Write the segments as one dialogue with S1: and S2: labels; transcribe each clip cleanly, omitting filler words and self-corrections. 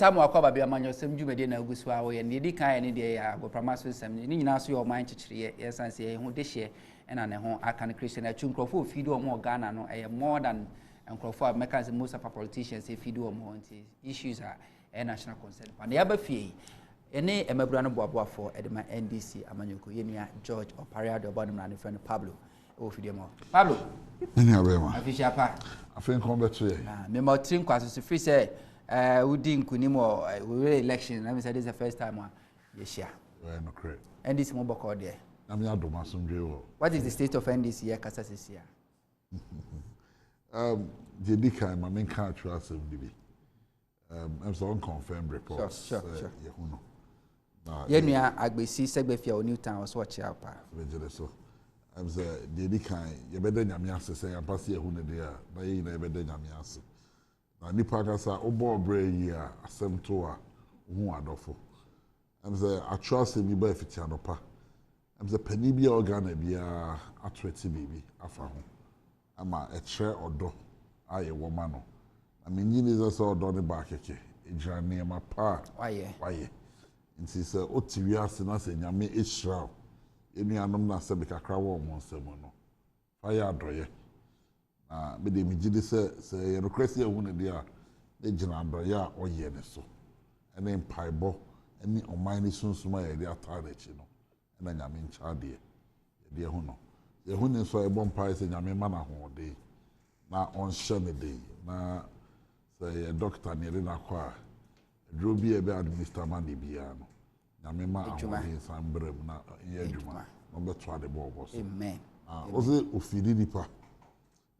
S1: Tamu akwaba bi amanyo sem dwumade na agusu awo ye ne di kan ne de ya agopama so sem ne nyina so ye o man kyekyere ye san se ye hu de hye na ne ho aka ne Christian achu nkrofo fido omo Ghana no more than nkrofo a mechanism most of our politicians say fido omo nti issues are a national concern and ya ba fie ene emabura no boaboafo edema NDC amanyoko ye nua George Opare Addo obo na ne friend Pablo o fido mo Pablo
S2: eni abema
S1: afisha pa
S2: afen kon beto ye
S1: me mo trin kwaso so free say we nkunim or we election let me say this is the first time yes yeah
S2: no correct
S1: NDC mo boko there
S2: am ya doma somdwe wo
S1: what is the state of NDC here kasa sesia
S2: the dikai ma men kan atwa asem bi I'm so unconfirmed reports
S1: sure
S2: ye hu no
S1: na ye nua agbesi segbefia o Newtown so watch out pa
S2: vejele so I'm say the dikai ye beda nyame asese ya pass ye hu ne de a na ye na ye beda nyame asese na nipa kasa obo obre yi a asem to a hu adofo am say atwa asem bi ba fitia no pa am say pani bi organ bia atweti bibi afa ho ama etre odo aye woma no ami nyini ze so odo ne ba keke ejira ne ma pa waye nti se otiwi ase na se nyame ehira enuanom na se be kakra wo mo nsem no fa ya adoye na be de mi gidi se ye no kresi ehu ne dia de gina adoye a oye ne so ene mpaibo ene oman ni sunsuma ye de ata na chi no ena nyame ncha de ye de hu no ye hu ne so e bom pai se nyame ma na ho de na on shame de na se ye doctor ne re na kwa dro bi e be administer man de bia no nyame ma ahode sambrem na ye adwuma no beto ade bo so
S1: amen
S2: oze ofidi nipa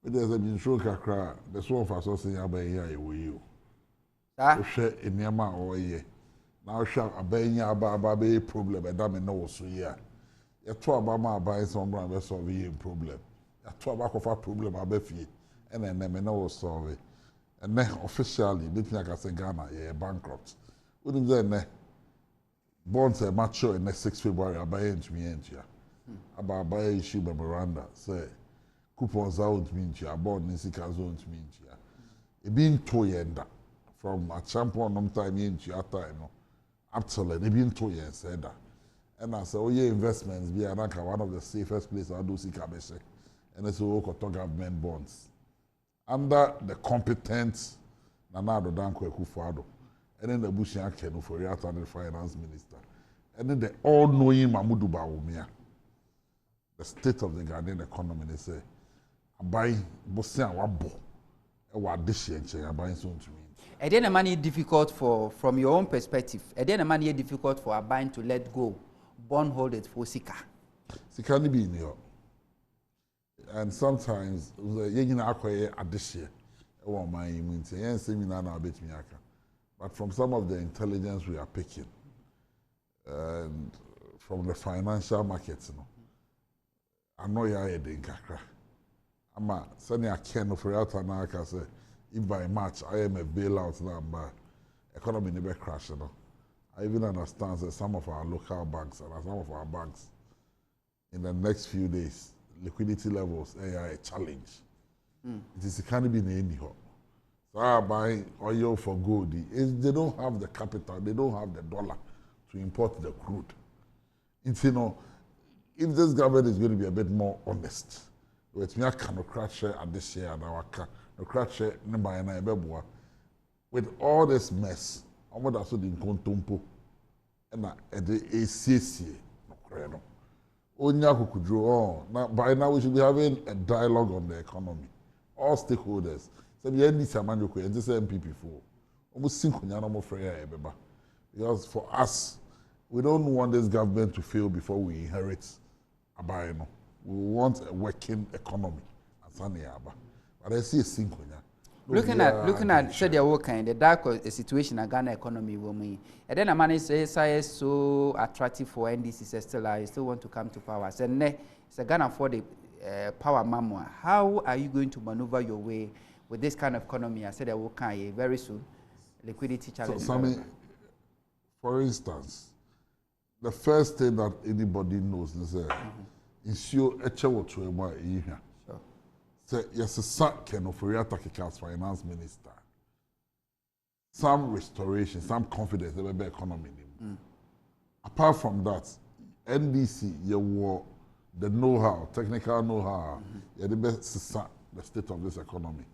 S2: we dey say bin show kakra the so of so say aban ya e wo yi o hwe eniama o ye na hwe aban ya aba be problem e da me na wo so yi a ye to aba ma aban so mbra be solve yi problem ya to aba kofa problem aba fie ene me na wo solve ene officially bit me aka say Ghana ye bankrupt we dey say ne bonds are mature in next 6 February abaye ntumi entia abaye issue memoranda say coupons out mean ya bond in sika zone ntumi entia e bin to yenda from a champion nom time entia time no up till e bin to yen said that and I say oh yeah investments be anaka one of the safest place I do sika be say and so we got government bonds under the competent Nana Addo Dankwa Akufo-Addo and then the Bushian Kenu for the finance minister. And then the all-knowing Mamudu Bawumia. The state of the Ghanaian economy, they say, buy Bosia Wabo, a Wadishi and buying soon to me.
S1: And then the money difficult from your own perspective. And then the money difficult for a buying to let go, bondholders for Sika.
S2: Sika ni be in here. And sometimes, you know, acquire addition. My immunity, and seminar now bet me. But from some of the intelligence we are picking, and from the financial markets, I know you are a kakra. Ama sani I can for out and I can say if by March I am a bailout number, economy never crash. I even understand that some of our local banks and some of our banks in the next few days liquidity levels are a challenge. It is can't be anyhow. So I buy oil for gold. They don't have the capital, they don't have the dollar to import the crude. It's, you know, if this government is going to be a bit more honest, with me, I cannot crash at this year and our car, no crash with all this mess, I'm going to also in Kontumpo and the ACC. Now, by now, we should be having a dialogue on the economy. All stakeholders. So the NDC Amanyoko and this MPP for almost because for us, we don't want this government to fail before we inherit Abayeno. We want a working economy. But I see a synchronia.
S1: Looking at said your work and the dark situation in Ghana economy will mean. And then a man is so attractive for NDC still I still want to come to power. So it's a Ghana for the power mamma. How are you going to maneuver your way with this kind of economy? I said I will come very soon. Liquidity challenge.
S2: So, Sammy, for instance, the first thing that anybody knows is ensure a chewo to a year. Say yes, a sack can offer as finance minister. some restoration, some confidence in the economy. Apart from that, NDC, you were the know-how, technical know-how, you're the best the state of this economy.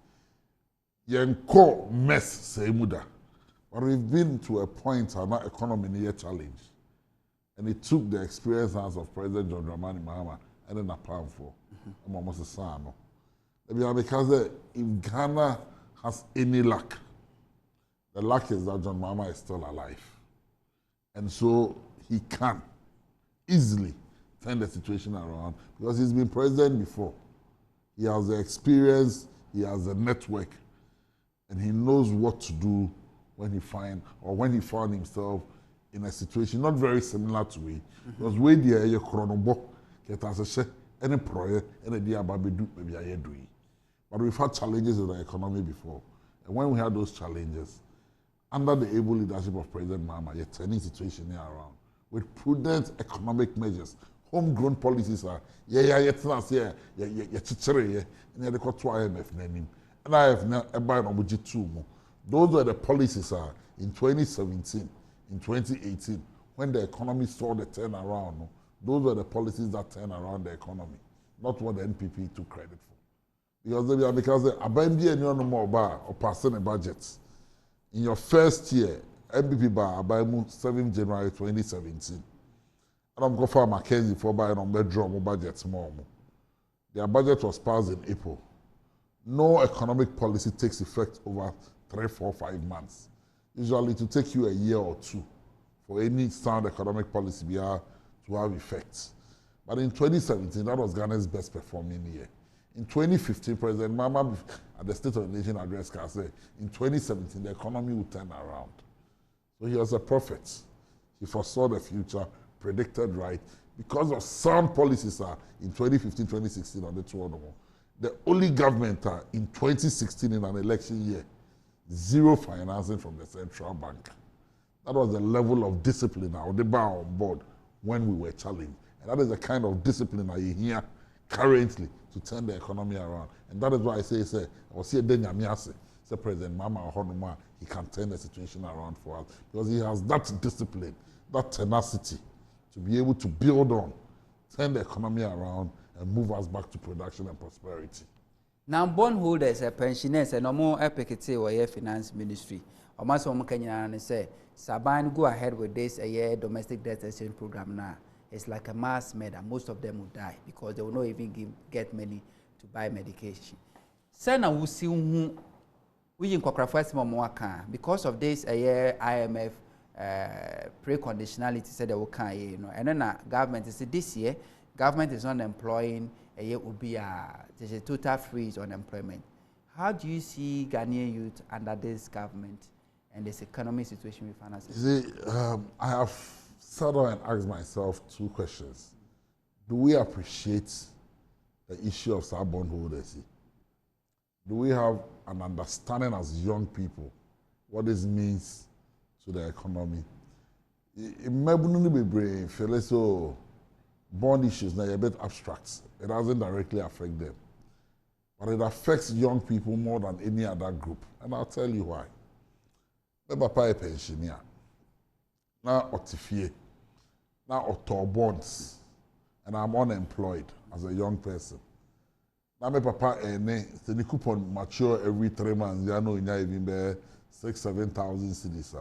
S2: You're core mess, say muda. But we've been to a point where our economy near challenge. And it took the experience of President John Dramani Mahama and then a pound for almost a son. Because if Ghana has any luck, the luck is that John Mahama is still alive. And so he can easily turn the situation around because he's been president before. He has the experience, he has the network, and he knows what to do when he found himself in a situation not very similar to it. Because where the air chronobo get as a any project any day about do maybe I doing. But we've had challenges in the economy before. And when we had those challenges, under the able leadership of President Mahama, you're turning situation here around with prudent economic measures. Homegrown policies are and they got to IMF name. And IMF a buy on budget two more. Those were the policies are in 2017, in 2018, when the economy saw the turnaround. Those were the policies that turned around the economy, not what the NPP took credit for. Because Abendi and you no more bar or passing a budget. In your first year, NPP bar by 7 January 2017. And I'm going for Mackenzie for buying on bedroom budget more. Their budget was passed in April. No economic policy takes effect over 3, 4, 5 months. Usually it will take you a year or two for any sound economic policy to have effects. But in 2017, that was Ghana's best performing year. In 2015, President Mahama at the State of the Nation address said, in 2017, the economy would turn around. So he was a prophet. He foresaw the future, predicted right, because of sound policies in 2015, 2016 on the two of them. The only government in 2016 in an election year, zero financing from the central bank. That was the level of discipline or the bar on board when we were challenged. And that is the kind of discipline that you hear currently to turn the economy around. And that is why I say, I was here then Yamiase, say President Mahama Honoma, he can turn the situation around for us. Because he has that discipline, that tenacity to be able to build on, turn the economy around, and move us back to production and prosperity.
S1: Now, bondholders, pensioners, and no more epic or finance ministry. Or Master Mukanya say, Saban, go ahead with this a year domestic debt exchange program now. It's like a mass murder. Most of them will die because they will not even get money to buy medication. Sana will see who we in Kwaka because of this a year IMF pre-conditionality said they will can, you know, and then government said this year government is not employing a year will be there's a total freeze on employment. How do you see Ghanaian youth under this government and this economic situation we find ourselves?
S2: See, I have sat down and asked myself 2 questions. Do we appreciate the issue of our bondholders? Do we have an understanding as young people what this means to the economy? Bond issues now are a bit abstract. It doesn't directly affect them. But it affects young people more than any other group. And I'll tell you why. My papa is a pensioner. Now otifie. Now auto bonds. And I'm unemployed as a young person. Now my papa the coupon mature every 3 months. You know, even be 6,000 to 7,000 cedis.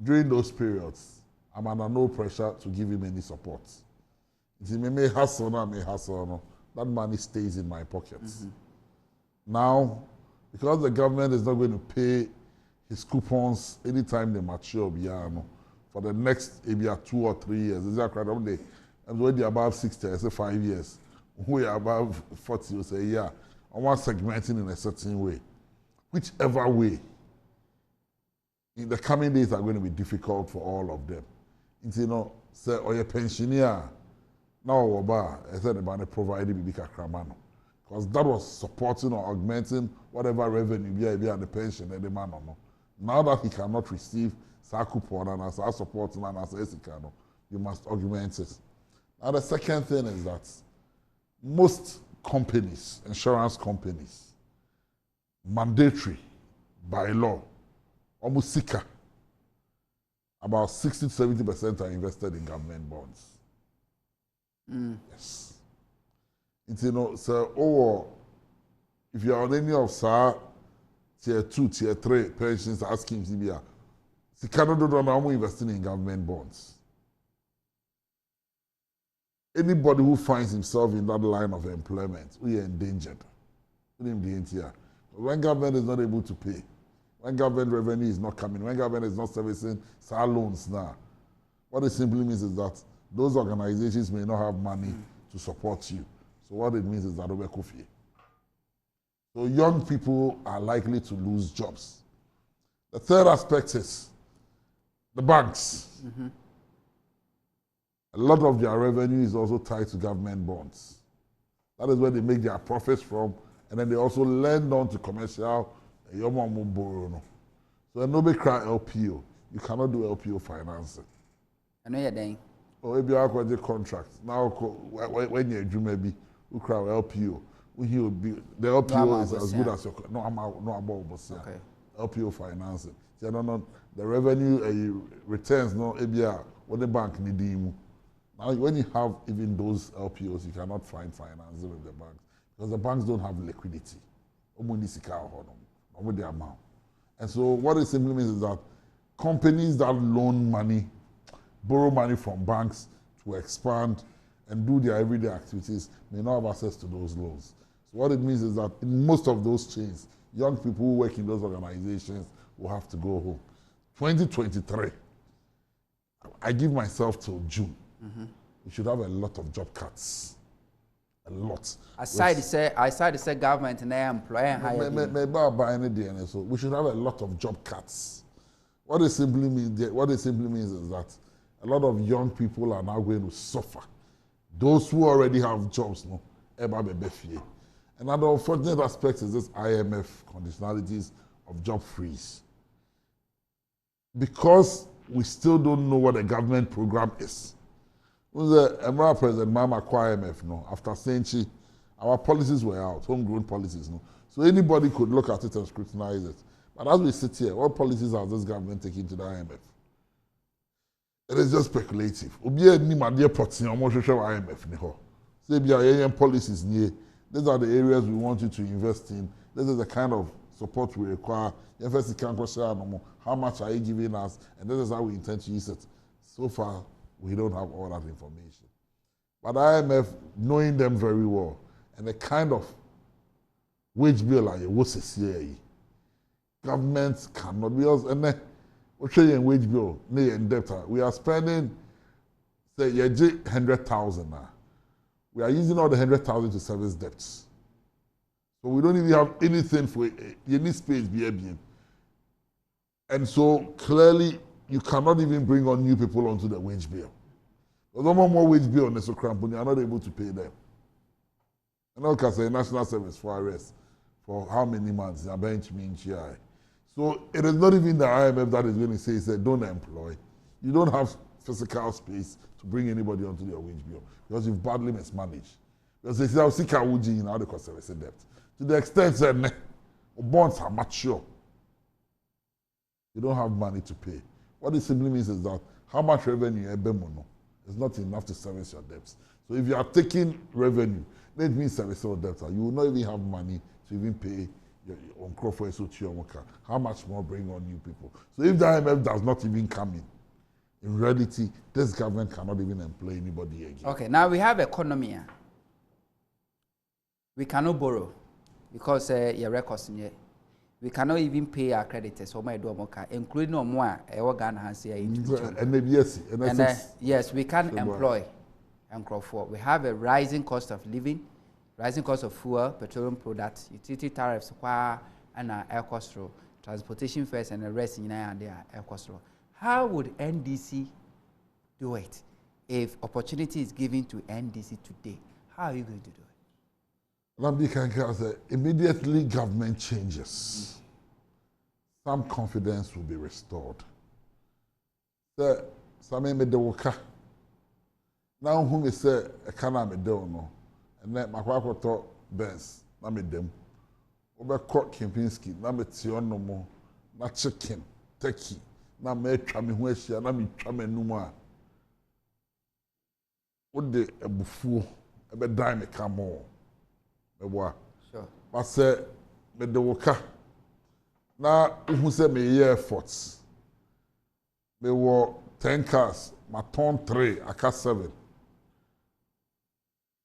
S2: During those periods, I'm under no pressure to give him any support. If he may hustle, that money stays in my pockets. Now, because the government is not going to pay his coupons anytime they mature, for the next maybe 2 or 3 years, and when they're above 60, I say 5 years. When you're above 40, you say, yeah, I want segmenting in a certain way. Whichever way, in the coming days are going to be difficult for all of them. You know, say, or your pensioner, now I said about providing Bibika Kramano. Because that was supporting or augmenting whatever revenue be at the pension and the man. Now that he cannot receive Sakupon and as support and as Esikano, you must augment it. Now the second thing is that most companies, insurance companies, mandatory by law, almost sika. About 60 to 70% are invested in government bonds. Yes. It's, you know, so if you are on any of tier 2, tier 3 pensions asking CBA, Canada don't know investing in government bonds. Anybody who finds himself in that line of employment, we are endangered. When government is not able to pay, when government revenue is not coming, when government is not servicing SAR loans now, what it simply means is that those organizations may not have money to support you. So what it means is that we're coffee. So young people are likely to lose jobs. The third aspect is the banks. A lot of their revenue is also tied to government bonds. That is where they make their profits from, and then they also lend on to commercial. So nobody cry LPO. You cannot do LPO financing.
S1: I know you're dying.
S2: Or if you have a contract now, when you're maybe you cry LPO. The LPO is as good as your okay. LPO financing. So the revenue returns no ABR what the bank need you. Now when you have even those LPOs, you cannot find financing with the banks because the banks don't have liquidity. With the amount. And so what it simply means is that companies that loan money, borrow money from banks to expand and do their everyday activities may not have access to those loans. So what it means is that in most of those chains, young people who work in those organizations will have to go home. 2023, I give myself till June. We should have a lot of job cuts. A lot.
S1: Aside to say government and employer hire.
S2: Maybe I'll buy any DNA. So we should have a lot of job cuts. What it simply means is that a lot of young people are now going to suffer. Those who already have jobs, no, another unfortunate aspect is this IMF conditionalities of job freeze. Because we still don't know what a government program is. The Emirate President Mama IMF, no, after saying our policies were out, homegrown policies, no. So anybody could look at it and scrutinize it. But as we sit here, what policies has this government taken to the IMF? It is just speculative. Policies near. These are the areas we want you to invest in. This is the kind of support we require. How much are you giving us? And this is how we intend to use it. So far, we don't have all that information. But IMF, knowing them very well, and the kind of wage bill like what's a CAE, governments cannot be us. And then we're saying wage bill, in debt. We are spending, say, 100,000 now. We are using all the 100,000 to service debts. So we don't even have anything for you need space, BABM. And so clearly, you cannot even bring on new people onto the wage bill. There's no more wage bill on the Socrampon, you are not able to pay them. And now can say national service for arrest for how many months? So it is not even the IMF that is going to say don't employ. You don't have physical space to bring anybody onto your wage bill because you've badly mismanaged. Because they say, I'll see Kawuji in how they cost service debt. To the extent that bonds are mature. You don't have money to pay. What it simply means is that how much revenue is not enough to service your debts. So if you are taking revenue, that means service your debts. You will not even have money to even pay your on for how much more bring on new people? So if the IMF does not even come in reality, this government cannot even employ anybody again. Okay,
S1: now we have economy. We cannot borrow because your records in here. We cannot even pay our creditors, including no more. Yes, we can employ and crop for. We have a rising cost of living, rising cost of fuel, petroleum products, utility tariffs, and air cost, transportation fares, and the rest in their air cost. How would NDC do it if opportunity is given to NDC today? How are you going to do it?
S2: Immediately government changes. Some confidence will be restored. Now whom is say a canna no, and let my quack Benz, na me dem. Over court Kempinski, na me tion no more, na chicken. Turkey. Na me twa me ho ahia na me twa manum a. Wo de ebufuo ebe dan me kamo. Eboa.
S1: Sure.
S2: But say me de woka. Na uhu say me ye efforts. Me wo 10 cars, ma turn 3, aka 7.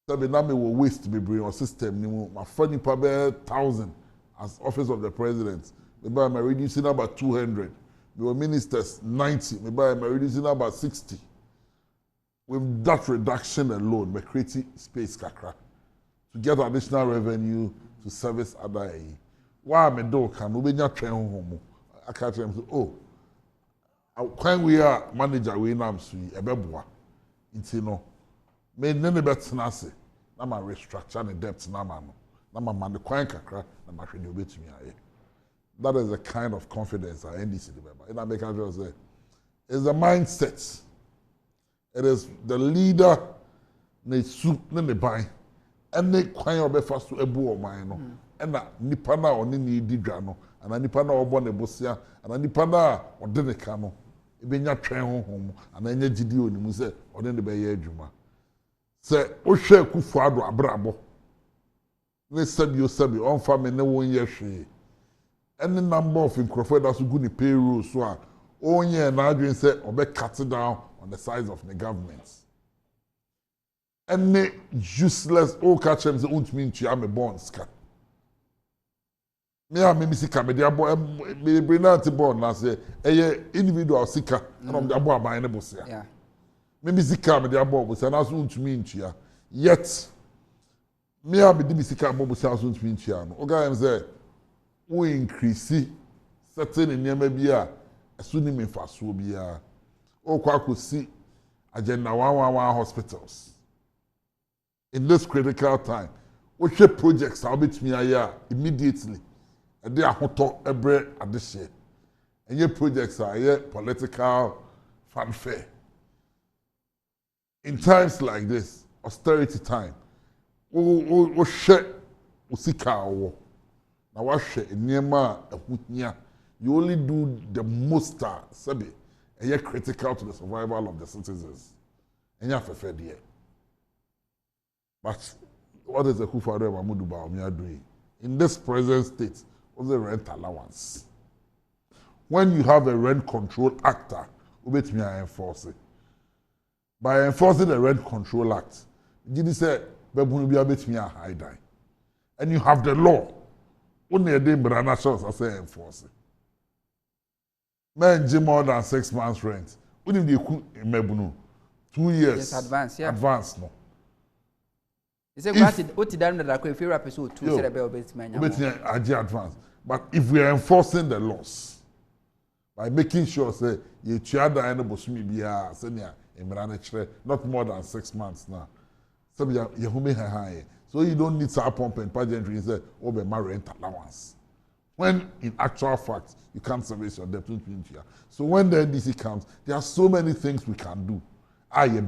S2: So me na me wo waste be bring on system ni mu. Ma fa nipa be 1,000 as office of the president. Me buy my reducing about 200. Me were ministers 90. Me buy my reducing about 60. With that reduction alone, we creating space kakra to get additional revenue to service other aid. Why me do can we not train home? I can't say, oh, when we are manager we nam sui ebeboa. Inti no. Me nene bet na se. Na ma restructure the debt na ma no. Na ma man the kwan kakra na ma hwede obetumi aye. That is the kind of confidence I NDC remember. And I make sure say it's the mindset. It is the leader ne soup ne ban. And they kwan obefa so ebu o man no. And nipa na oni ni di dwa no. And nipa na obo ne bosia. And nipa na ode ne ka no. Ebenya twen honhom. And anya gidi oni mu se ode ne be ye adwuma. Se o hwe Kufu Addo abrabo. Ne sabi on fa me ne won ye hwe. Any number of nkrofo that so good ni payroll so a onye na adwen say obe cut down on the size of the government. Any useless all catch them say untimi ntua me bonds ka. Me a me sika me dey abo me brinant bond na say eye individual sika na me dey abo aban ne bosia.
S1: Yeah.
S2: Me sika me dey abo bosia na so untimi ntua. Yet me a me dey sika abo bosia so untimi ntua no. Oga am say we increase certain nneɛma bi a ɛso ni mfasoɔ biara okwa akosi agenda 111 hospitals in this critical time we hwɛ projects a wobɛtumi ayɛ a immediately ɛde ahotɔ ɛbrɛ adehyeɛ ɛnyɛ projects a ɛyɛ political fanfare in times like this austerity time wo hwɛ osika awɔ na wahwɛ nneɛma a ɛho hia you only do the most sabi ɛyɛ critical to the survival of the citizens ɛnyɛ afɛfɛ deɛ but what is the Kufu Addo Mahmoud Bawumia doing in this present state of the rent allowance when you have a rent control act wobɛtumi enforce it by enforcing the rent control act gidi sɛ bɛbunu bi abɛtumi ahai dan and you have the law when you did brana shows, I say enforce it. Men more than 6 months rent. When you do mebunu 2 years.
S1: Yes, advance, yeah.
S2: Advance, no.
S1: Is it what you done that if you episode 2 said about
S2: advance. But if we are enforcing the laws by making sure say you chiada and bosumi biya senior in not more than 6 months now. So you high. So you don't need to pump and pageantry and say, oh, be my rent allowance. When in actual fact, you can't service your debt. So when the NDC comes, there are so many things we can do. And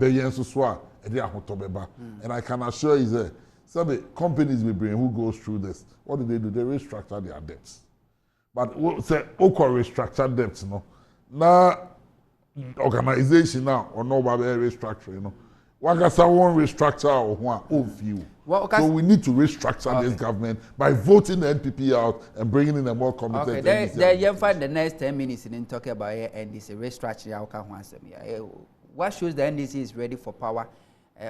S2: I can assure you that some companies we bring who goes through this, what do? They restructure their debts. But say, restructure debts, no. Now, organization now, or no, restructure, you know. Wagasa won't restructure or one view. So we need to restructure this government by voting the NPP out and bringing in a more competent
S1: NDC. There you find the next 10 minutes in talking about NDC restructuring. What shows the NDC is ready for power?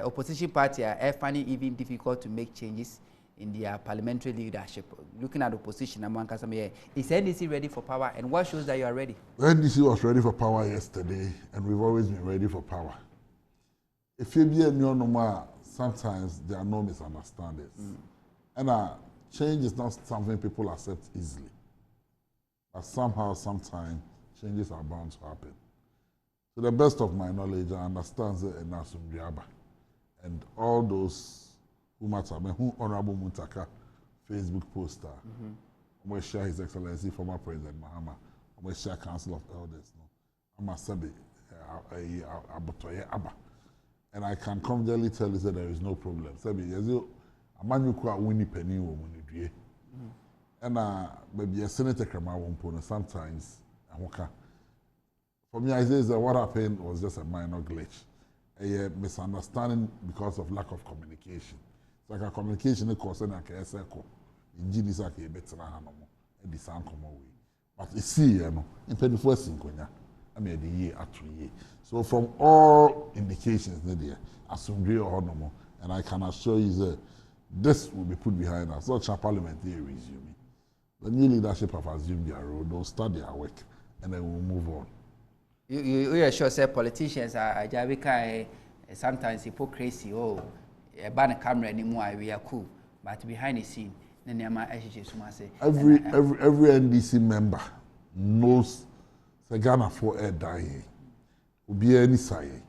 S1: Opposition party are finding even difficult to make changes in their parliamentary leadership. Looking at opposition among Kasame, is NDC ready for power? And what shows that you are ready?
S2: The NDC was ready for power yesterday, and we've always been ready for power. If you be a new sometimes there are no misunderstandings. And change is not something people accept easily. But somehow, sometimes, changes are bound to happen. To the best of my knowledge, I understand the Enasum Diaba and all those who matter. Who Honorable Muntaka, Facebook poster, I'm share His Excellency, former President Mahama, I'm share Council of Elders. I'm a Sabi, Abotoye Abba. And I can confidently tell you that there is no problem. Sabi, a man you call Winnie Penny woman, and maybe a senator come out sometimes, For me, I say that what happened was just a minor glitch, a misunderstanding because of lack of communication. It's like a communication course and a circle. In G's like a better hanomo, and the sound come away. But you see, you know, in 21st in I mean, the year after year. So, from all indications, there, assume real honomo, and I can assure you that this will be put behind us. Such a parliamentary resume. The new leadership have assumed their role, they'll start their work, and then we'll move on.
S1: You are sure, say politicians are sometimes hypocrisy. Oh, a ban camera anymore. We are cool, but behind the scene, then
S2: every NDC member knows the Ghana for a die. Will be any side,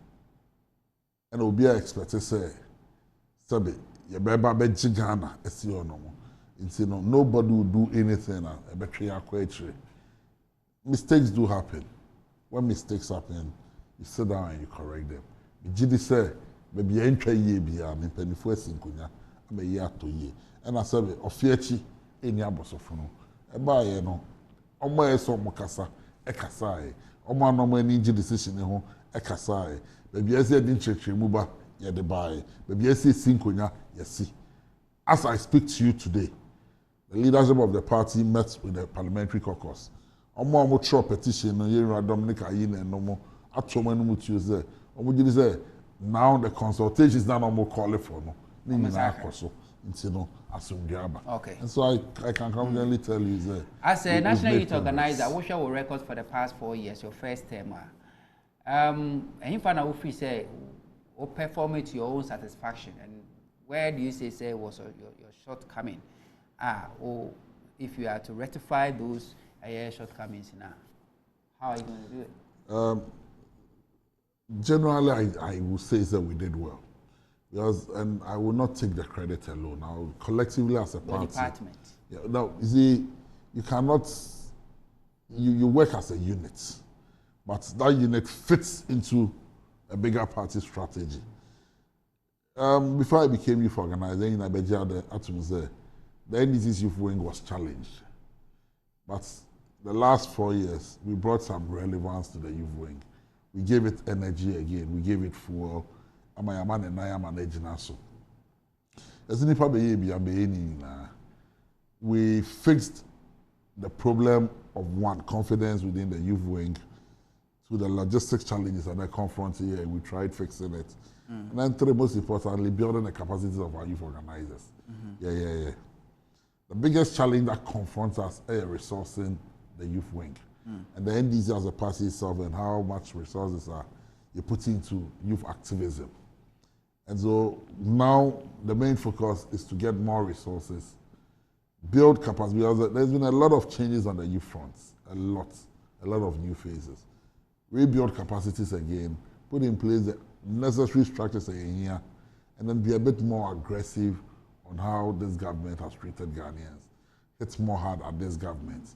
S2: and will be expected say, "Sabi, you better be Ghana." It's your normal. It's nobody will do anything. A better question. Mistakes do happen. When mistakes happen, you sit down and you correct them. Jidi say, maybe you ain't try ye be a me penny for sinkunya. I'm a year to ye. And I said, Ofiechi, any abosofuno. A buy no. Omo eso mokasa, e kasai. Omo no mo any decision ho, e kasai. Maybe I say didn't check muba, ye de buy. Maybe I say sinkunya, ye see. As I speak to you today, the leadership of the party met with the parliamentary caucus. Omo throw petition no Yera Dominic Ayine no mo atoma no mutu say omo gidi say now the consultation is now no call for no ni na akoso nti no asumduaba. Okay. And so I can confidently tell you that
S1: as a national youth organizer, what your records for the past 4 years, your first term, and you find out if say or perform it to your own satisfaction, and where do you say was your shortcoming? Or if you are to rectify those shortcomings now, how are you going to do it?
S2: Generally, I will say that we did well, because and I will not take the credit alone. I will collectively as a party.
S1: Department.
S2: Yeah. Now, you see, you cannot. You work as a unit, but that unit fits into a bigger party strategy. Before I became youth organizer in Abeja, the NDC's youth wing was challenged, but the last 4 years, we brought some relevance to the youth wing. We gave it energy again. We gave it fuel. We fixed the problem of one, confidence within the youth wing, to the logistics challenges that they confront here. We tried fixing it. And then three, most importantly, building the capacities of our youth organizers. Yeah. The biggest challenge that confronts us is resourcing the youth wing. And the NDC as a party itself and how much resources are you put into youth activism. And so now the main focus is to get more resources, build capacity, because there's been a lot of changes on the youth fronts, a lot of new phases. Rebuild capacities again, put in place the necessary structures again here, and then be a bit more aggressive on how this government has treated Ghanaians. It's more hard at this government.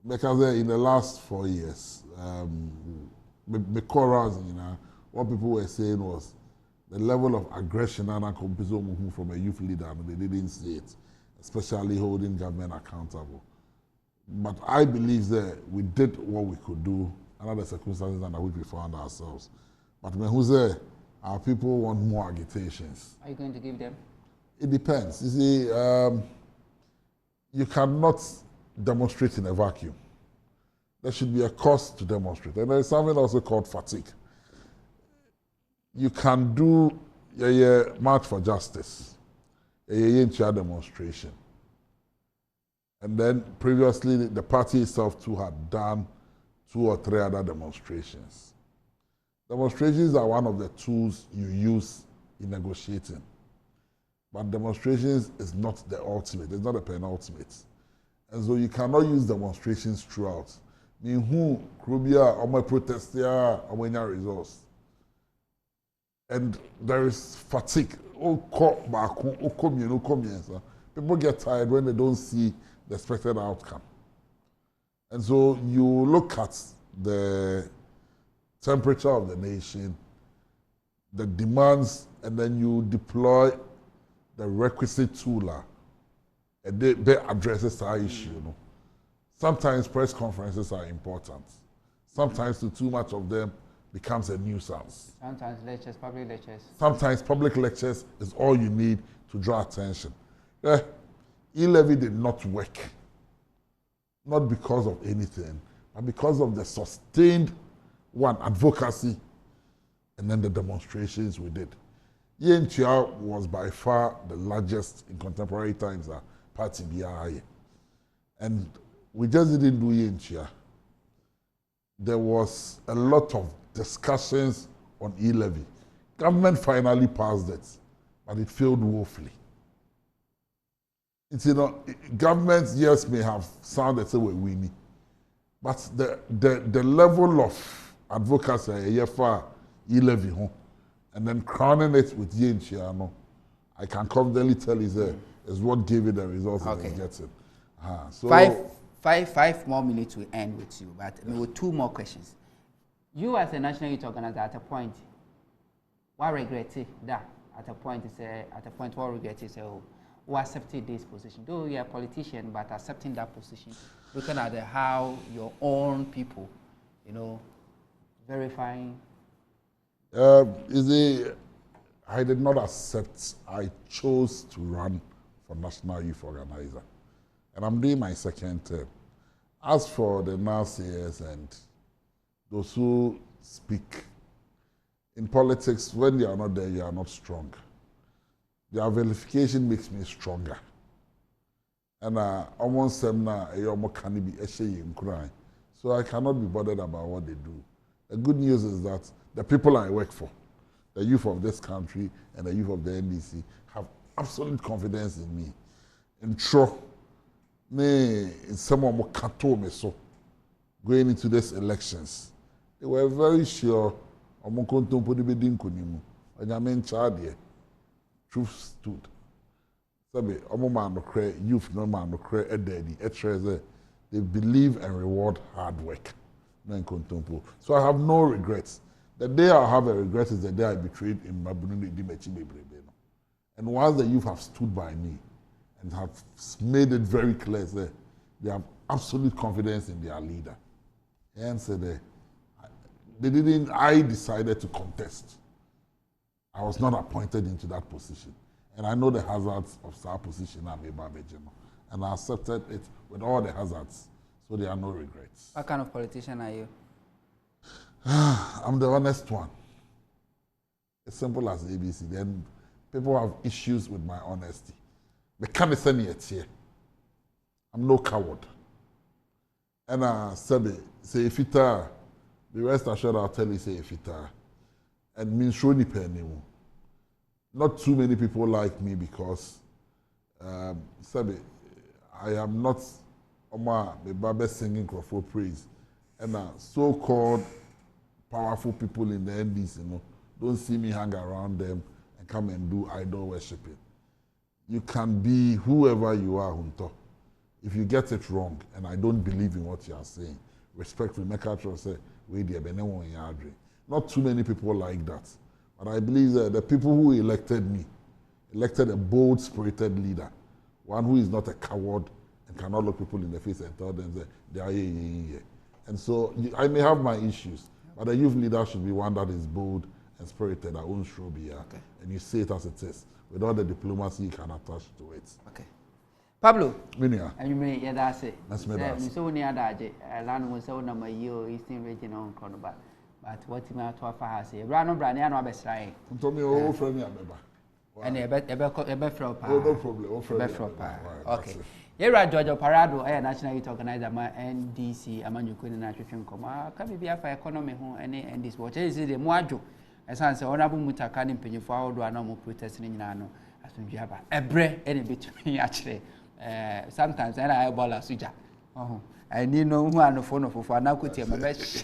S2: Because in the last 4 years, what people were saying was the level of aggression and from a youth leader, they didn't see it, especially holding government accountable. But I believe that we did what we could do under the circumstances under which we found ourselves. But when who's there, our people want more agitations.
S1: Are you going to give them?
S2: It depends. You see, you cannot demonstrate in a vacuum. There should be a cost to demonstrate. And there is something also called fatigue. You can do a march for justice, a demonstration. And then previously, the party itself too had done 2 or 3 other demonstrations. Demonstrations are one of the tools you use in negotiating. But demonstrations is not the ultimate, it's not a penultimate. And so you cannot use demonstrations throughout. I mean, who, Krubia, or my protest here, or my results. And there is fatigue. People get tired when they don't see the expected outcome. And so you look at the temperature of the nation, the demands, and then you deploy the requisite tool and they addresses our issue. Sometimes press conferences are important. Sometimes too much of them becomes a nuisance.
S1: Sometimes lectures, public lectures.
S2: Sometimes public lectures is all you need to draw attention. E-levy did not work, not because of anything, but because of the sustained advocacy, and then the demonstrations we did. Yenchia was by far the largest in contemporary times party BI. And we just didn't do Yenchia. There was a lot of discussions on e-levy. Government finally passed it, but it failed woefully. It's, governments, yes, may have sounded say we're winning, but the level of advocacy for e-levy, and then crowning it with Yenchia, I can confidently tell you is what gave it the results it is getting.
S1: So five more minutes to end with you, but with 2 more questions. You as a national youth organizer at a point, what regret that at a point what regret is who accepted this position? Though you're a politician, but accepting that position, looking at how your own people, verifying.
S2: I did not accept. I chose to run for national youth organizer, and I'm doing my 2nd term. As for the naysayers and those who speak in politics, when they are not there, you are not strong. Their vilification makes me stronger. And almost so I cannot be bothered about what they do. The good news is that the people I work for, the youth of this country and the youth of the NDC, have absolute confidence in me. In truth, someone going into these elections, they were very sure truth stood. Youth no man no they believe and reward hard work. So I have no regrets. The day I have a regret is the day I betrayed in Mabunu. And once the youth have stood by me and have made it very clear that they have absolute confidence in their leader. And said I decided to contest. I was not appointed into that position. And I know the hazards of that position, and I accepted it with all the hazards. So there are no regrets.
S1: What kind of politician are you?
S2: I'm the honest one. As simple as ABC. Then people have issues with my honesty. They can't send it here. I'm no coward. And say if it the rest assured I'll tell you say if it and mean show ni penny. Not too many people like me because I am not my best singing for praise. And so-called powerful people in the NDC, don't see me hang around them and come and do idol worshiping. You can be whoever you are, Hunto. If you get it wrong, and I don't believe in what you are saying, respectfully, make a choice say, not too many people like that. But I believe that the people who elected me, elected a bold, spirited leader, one who is not a coward and cannot look people in the face and tell them that they are here. And so I may have my issues, but the youth leader should be one that is bold and spirited, that won't show be here. Okay. And you say it as it is, with all the diplomacy you can attach to it.
S1: Okay. Pablo.
S2: Minia.
S1: And you may hear that say.
S2: That's me. That's.
S1: So near that, land was so number you Eastern region on Chronobat. But what you may to offer has a random brand and best right.
S2: Told me all friendly
S1: and a better
S2: no problem.
S1: Okay. Here at Opare Addo, a national youth organizer, my NDC, among you couldn't nutrition come. Can be a for economy home and this watch is the Moajo. As I say, honorable Mutakan in Penny for do a normal protesting in Nano. As we have a bread any bit to me actually. Sometimes and I ball a suja. I need no one on the phone for now. Could my best.